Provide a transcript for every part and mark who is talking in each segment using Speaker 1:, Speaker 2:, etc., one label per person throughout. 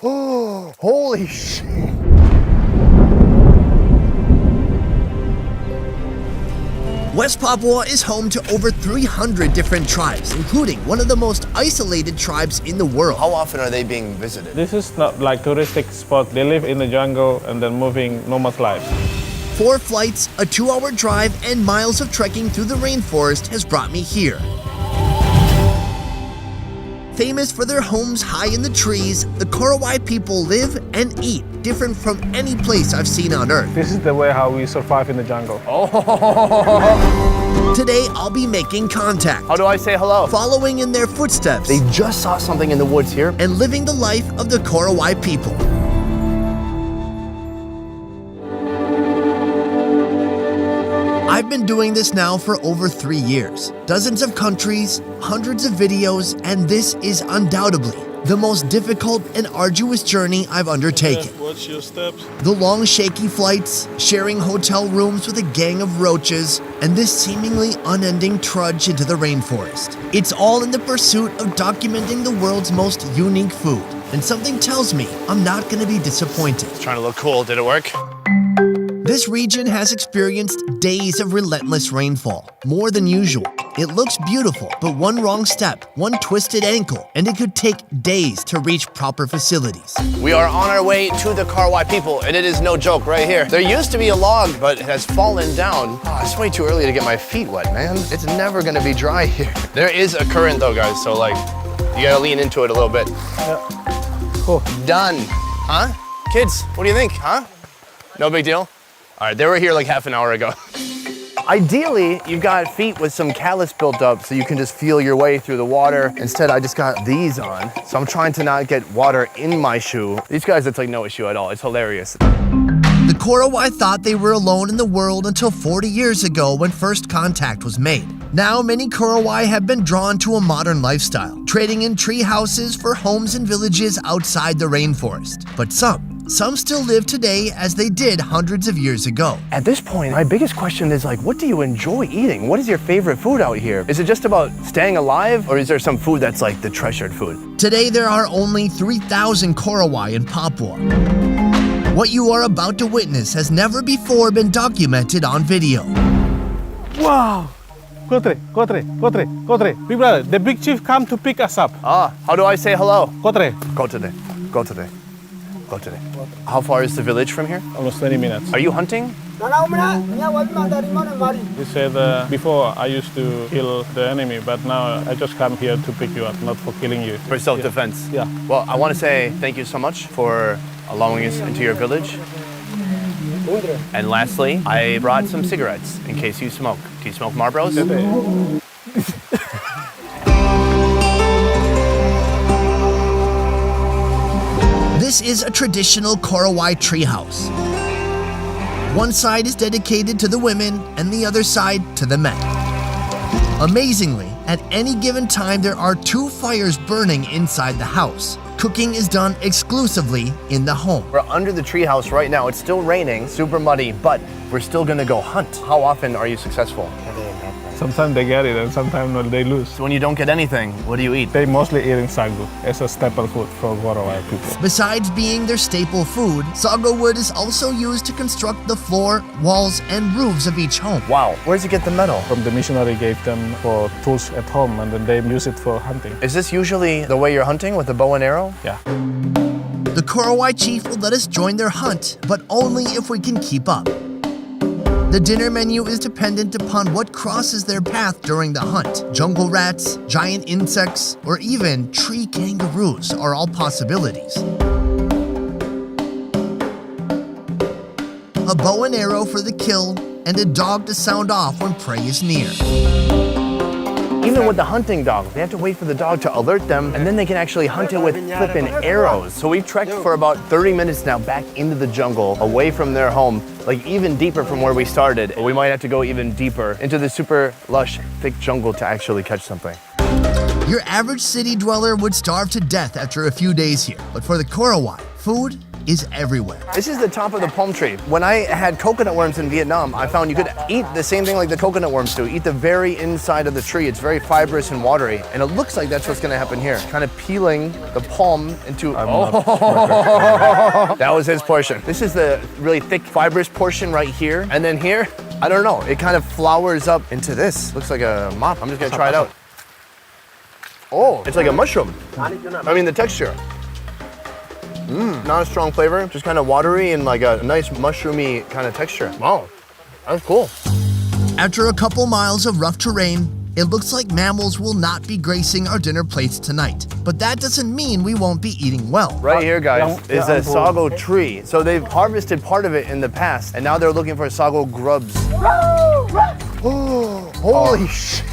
Speaker 1: Oh, holy shit.
Speaker 2: West Papua is home to over 300 different tribes, including one of the most isolated tribes in the world.
Speaker 1: How often are they being visited?
Speaker 3: This is not like touristic spot. They live in the jungle and then moving nomad life.
Speaker 2: 4 flights, a 2-hour drive, and miles of trekking through the rainforest has brought me here. Famous for their homes high in the trees, the Korowai people live and eat different from any place I've seen on Earth.
Speaker 3: This is the way how we survive in the jungle.
Speaker 2: Today, I'll be making contact,
Speaker 1: How do I say hello?
Speaker 2: following in their footsteps,
Speaker 1: They just saw something in the woods here.
Speaker 2: and living the life of the Korowai people. I've been doing this now for over 3 years. Dozens of countries, hundreds of videos, and this is undoubtedly the most difficult and arduous journey I've undertaken.
Speaker 3: Watch your steps.
Speaker 2: The long, shaky flights, sharing hotel rooms with a gang of roaches, and this seemingly unending trudge into the rainforest. It's all in the pursuit of documenting the world's most unique food. And something tells me I'm not going to be disappointed.
Speaker 1: Trying to look cool. Did it work?
Speaker 2: This region has experienced days of relentless rainfall, more than usual. It looks beautiful, but one wrong step, one twisted ankle, and it could take days to reach proper facilities.
Speaker 1: We are on our way to the Korowai people, and it is no joke right here. There used to be a log, but it has fallen down. Oh, it's way too early to get my feet wet, man. It's never gonna be dry here. There is a current though, guys, so like, you gotta lean into it a little bit.
Speaker 3: Cool.
Speaker 1: Done. Huh? Kids, what do you think, huh? No big deal? All right, they were here like half an hour ago. Ideally, you've got feet with some callus built up so you can just feel your way through the water. Instead, I just got these on. So I'm trying to not get water in my shoe. These guys, it's like no issue at all. It's hilarious.
Speaker 2: The Korowai thought they were alone in the world until 40 years ago when first contact was made. Now, many Korowai have been drawn to a modern lifestyle, trading in tree houses for homes and villages outside the rainforest. But some still live today as they did hundreds of years ago.
Speaker 1: At this point, my biggest question is like, what do you enjoy eating? What is your favorite food out here? Is it just about staying alive, or is there some food that's like the treasured food?
Speaker 2: Today, there are only 3,000 Korowai in Papua. What you are about to witness has never before been documented on video.
Speaker 3: Wow. Kotre, Kotre, Kotre, Kotre. Big brother, the big chief come to pick us up.
Speaker 1: Ah, how do I say hello?
Speaker 3: Kotre.
Speaker 1: Go today. Go today. Go today. How far is the village from here?
Speaker 3: Almost 20 minutes.
Speaker 1: Are you hunting?
Speaker 3: He said before I used to kill the enemy, but now I just come here to pick you up, not for killing you.
Speaker 1: For self-defense?
Speaker 3: Yeah.
Speaker 1: Well, I want to say thank you so much for allowing us into your village. And lastly, I brought some cigarettes in case you smoke. Do you smoke Marlboros?
Speaker 2: This is a traditional Korowai treehouse. One side is dedicated to the women and the other side to the men. Amazingly, at any given time there are 2 fires burning inside the house. Cooking is done exclusively in the home.
Speaker 1: We're under the treehouse right now. It's still raining, super muddy, but we're still gonna go hunt. How often are you successful?
Speaker 3: Sometimes they get it and sometimes they lose.
Speaker 1: So when you don't get anything, what do you eat?
Speaker 3: They mostly eating sagu. It's a staple food for Korowai people.
Speaker 2: Besides being their staple food, sago wood is also used to construct the floor, walls, and roofs of each home.
Speaker 1: Wow, where does it get the metal?
Speaker 3: From the missionary gave them for tools at home and then they use it for hunting.
Speaker 1: Is this usually the way you're hunting, with a bow and arrow?
Speaker 3: Yeah.
Speaker 2: The Korowai chief will let us join their hunt, but only if we can keep up. The dinner menu is dependent upon what crosses their path during the hunt. Jungle rats, giant insects, or even tree kangaroos are all possibilities. A bow and arrow for the kill, and a dog to sound off when prey is near.
Speaker 1: Even with the hunting dog, they have to wait for the dog to alert them, and then they can actually hunt it with flippin' arrows. So we've trekked for about 30 minutes now back into the jungle, away from their home, like even deeper from where we started. But we might have to go even deeper into the super lush, thick jungle to actually catch something.
Speaker 2: Your average city dweller would starve to death after a few days here, but for the Korowai, food is everywhere.
Speaker 1: This is the top of the palm tree. When I had coconut worms in Vietnam, I found you could eat the same thing like the coconut worms do. Eat the very inside of the tree. It's very fibrous and watery. And it looks like that's what's gonna happen here. Kind of peeling the palm into, that was his portion. This is the really thick, fibrous portion right here. And then here, I don't know, it kind of flowers up into this. Looks like a mop. I'm just gonna try it out. Oh, it's like a mushroom. I mean, the texture. Not a strong flavor, just kind of watery and like a nice mushroomy kind of texture. Wow, that's cool.
Speaker 2: After a couple miles of rough terrain, it looks like mammals will not be gracing our dinner plates tonight. But that doesn't mean we won't be eating well.
Speaker 1: Right here, guys, is a sago tree. So they've harvested part of it in the past, and now they're looking for sago grubs. Oh, holy shit.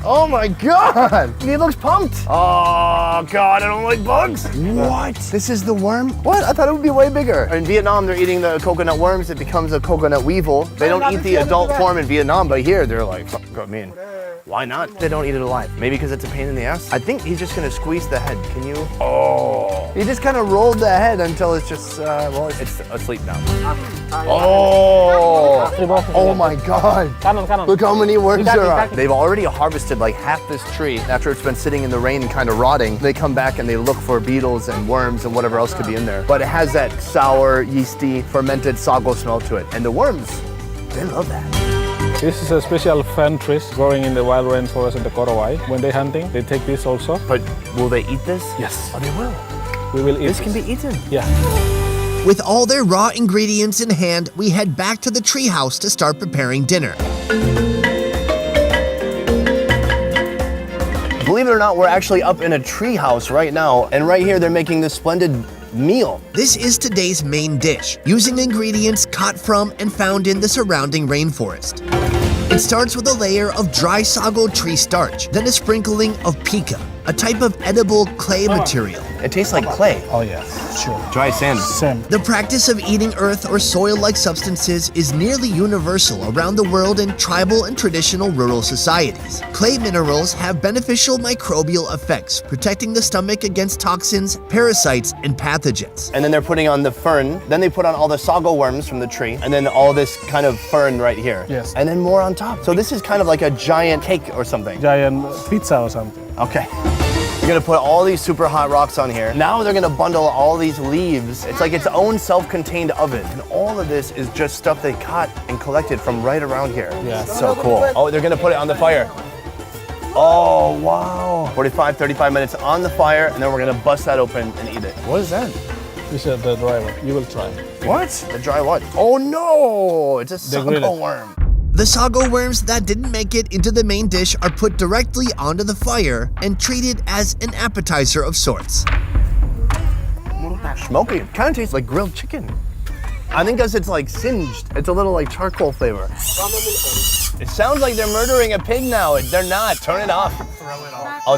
Speaker 1: Oh my God! He looks pumped. Oh God, I don't like bugs. What? This is the worm? What? I thought it would be way bigger. In Vietnam, they're eating the coconut worms. It becomes a coconut weevil. They don't eat the adult form in Vietnam, but here they're like, fuck, I mean, why not? They don't eat it alive. Maybe because it's a pain in the ass. I think he's just gonna squeeze the head. Can you? Oh. He just kind of rolled the head until it's just, well, it's asleep now. Oh. Oh my God. Look how many worms there are. They've already harvested like half this tree. After it's been sitting in the rain and kind of rotting, they come back and they look for beetles and worms and whatever else could be in there. But it has that sour, yeasty, fermented sago smell to it. And the worms, they love that.
Speaker 3: This is a special fern tree growing in the wild rainforest in the Korowai. When they're hunting, they take this also.
Speaker 1: But will they eat this?
Speaker 3: Yes.
Speaker 1: Oh, they will.
Speaker 3: We will eat
Speaker 1: this. Can be eaten.
Speaker 3: Yeah.
Speaker 2: With all their raw ingredients in hand, we head back to the treehouse to start preparing dinner.
Speaker 1: Believe it or not, we're actually up in a treehouse right now, and right here they're making this splendid meal.
Speaker 2: This is today's main dish, using ingredients caught from and found in the surrounding rainforest. It starts with a layer of dry sago tree starch, then a sprinkling of pica, a type of edible clay material.
Speaker 1: It tastes like clay.
Speaker 3: Oh yeah, sure.
Speaker 1: Dry sand.
Speaker 3: Same.
Speaker 2: The practice of eating earth or soil-like substances is nearly universal around the world in tribal and traditional rural societies. Clay minerals have beneficial microbial effects, protecting the stomach against toxins, parasites, and pathogens.
Speaker 1: And then they're putting on the fern, then they put on all the sago worms from the tree, and then all this kind of fern right here.
Speaker 3: Yes.
Speaker 1: And then more on top. So this is kind of like a giant cake or something.
Speaker 3: Giant pizza or something.
Speaker 1: Okay. You're gonna put all these super hot rocks on here. Now they're gonna bundle all these leaves. It's like its own self-contained oven. And all of this is just stuff they caught and collected from right around here.
Speaker 3: Yeah.
Speaker 1: So cool. Oh, they're gonna put it on the fire. Oh, wow. 45, 35 minutes on the fire, and then we're gonna bust that open and eat it. What is that?
Speaker 3: This is the dry one. You will try.
Speaker 1: What? The dry what? Oh no, it's a sago worm.
Speaker 2: The sago worms that didn't make it into the main dish are put directly onto the fire and treated as an appetizer of sorts.
Speaker 1: Smoky. It kind of tastes like grilled chicken. I think because it's like singed. It's a little like charcoal flavor. It sounds like they're murdering a pig now. They're not. Turn it off. Throw it off. Oh,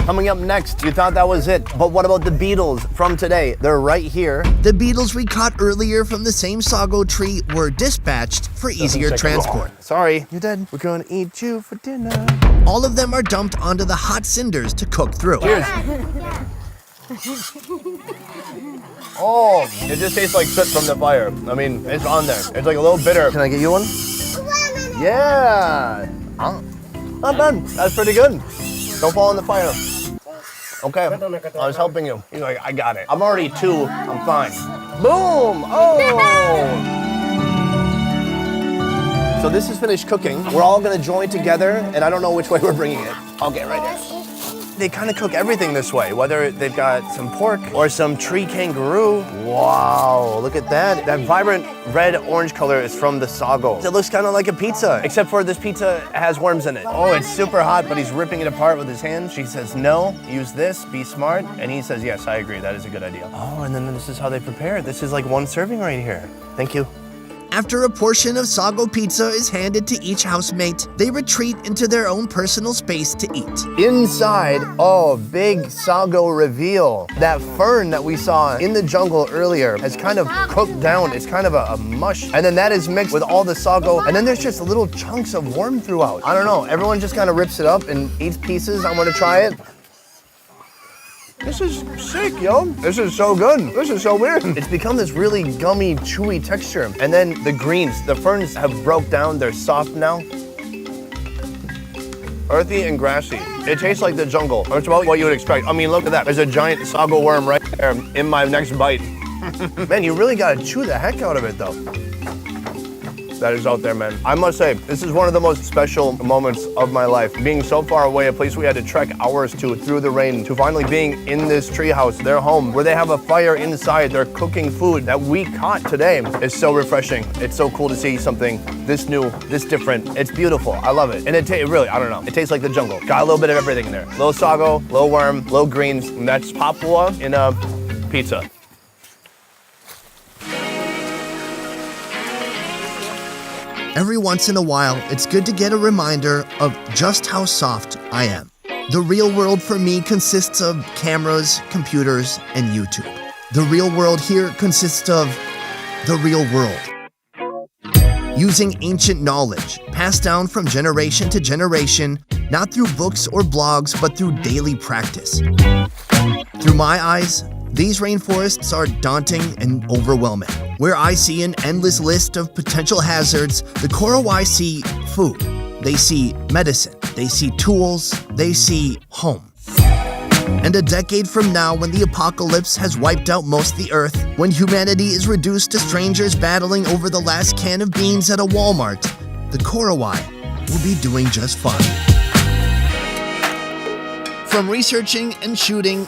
Speaker 1: Coming up next, you thought that was it, but what about the beetles from today? They're right here.
Speaker 2: The beetles we caught earlier from the same sago tree were dispatched for easier transport.
Speaker 1: Sorry, you're dead. We're gonna eat you for dinner.
Speaker 2: All of them are dumped onto the hot cinders to cook through.
Speaker 1: Cheers. Oh, it just tastes like soot from the fire. I mean, it's on there. It's like a little bitter. Can I get you one? Yeah. Not bad. That's pretty good. Don't fall in the fire. Okay, I was helping you. He's like, I got it. I'm already 2, I'm fine. Boom! Oh! So this is finished cooking. We're all gonna join together, and I don't know which way we're bringing it. I'll get right there. They kind of cook everything this way, whether they've got some pork or some tree kangaroo. Wow, look at that. That vibrant red-orange color is from the sago. It looks kind of like a pizza, except for this pizza has worms in it. Oh, it's super hot, but he's ripping it apart with his hands. She says, no, use this, be smart. And he says, yes, I agree, that is a good idea. Oh, and then this is how they prepare it. This is like one serving right here. Thank you.
Speaker 2: After a portion of sago pizza is handed to each housemate, they retreat into their own personal space to eat.
Speaker 1: Inside, oh, big sago reveal. That fern that we saw in the jungle earlier has kind of cooked down. It's kind of a mush. And then that is mixed with all the sago. And then there's just little chunks of worm throughout. I don't know. Everyone just kind of rips it up and eats pieces. I'm gonna try it. This is sick, yo. This is so good. This is so weird. It's become this really gummy, chewy texture. And then the greens, the ferns have broke down. They're soft now. Earthy and grassy. It tastes like the jungle. It's about what you would expect. I mean, look at that. There's a giant sago worm right there in my next bite. Man, you really gotta chew the heck out of it though. That is out there, man. I must say, this is one of the most special moments of my life. Being so far away, a place we had to trek hours to through the rain, to finally being in this treehouse, their home, where they have a fire inside, they're cooking food that we caught today. It's so refreshing. It's so cool to see something this new, this different. It's beautiful. I love it. And it really, I don't know, it tastes like the jungle. Got a little bit of everything in there. Little sago, little worm, little greens, and that's Papua in a pizza.
Speaker 2: Every once in a while, it's good to get a reminder of just how soft I am. The real world for me consists of cameras, computers, and YouTube. The real world here consists of the real world. Using ancient knowledge, passed down from generation to generation, not through books or blogs, but through daily practice. Through my eyes, these rainforests are daunting and overwhelming. Where I see an endless list of potential hazards, the Korowai see food. They see medicine. They see tools. They see home. And a decade from now, when the apocalypse has wiped out most of the earth, when humanity is reduced to strangers battling over the last can of beans at a Walmart, the Korowai will be doing just fine. From researching and shooting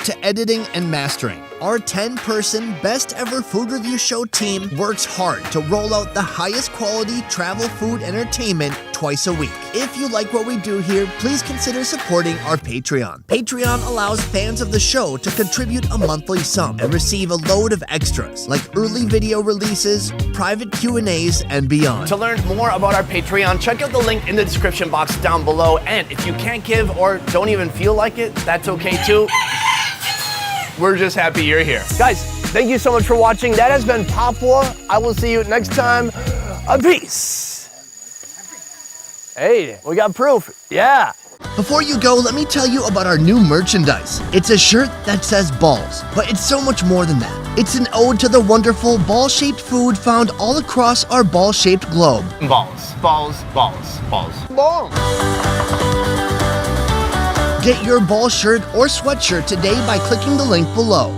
Speaker 2: to editing and mastering, our 10-person best ever food review show team works hard to roll out the highest quality travel food entertainment twice a week. If you like what we do here, please consider supporting our Patreon. Patreon allows fans of the show to contribute a monthly sum and receive a load of extras like early video releases, private Q&As, and beyond.
Speaker 1: To learn more about our Patreon, check out the link in the description box down below. And if you can't give or don't even feel like it, that's okay too. We're just happy you're here. Guys, thank you so much for watching. That has been Papua. I will see you next time. Peace. Hey, we got proof. Yeah.
Speaker 2: Before you go, let me tell you about our new merchandise. It's a shirt that says balls, but it's so much more than that. It's an ode to the wonderful ball-shaped food found all across our ball-shaped globe.
Speaker 1: Balls, balls, balls, balls. Balls.
Speaker 2: Get your ball shirt or sweatshirt today by clicking the link below.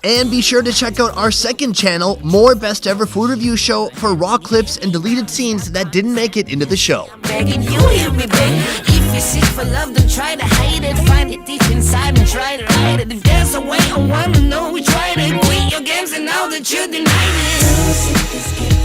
Speaker 2: And be sure to check out our second channel, More Best Ever Food Review Show, for raw clips and deleted scenes that didn't make it into the show.
Speaker 4: Begging you hear me, baby. If you seek for love, don't try to hide it. Find it deep inside and try to hide it. If there's a way, I wanna know. We tried it. Quit your games and now that you denied it.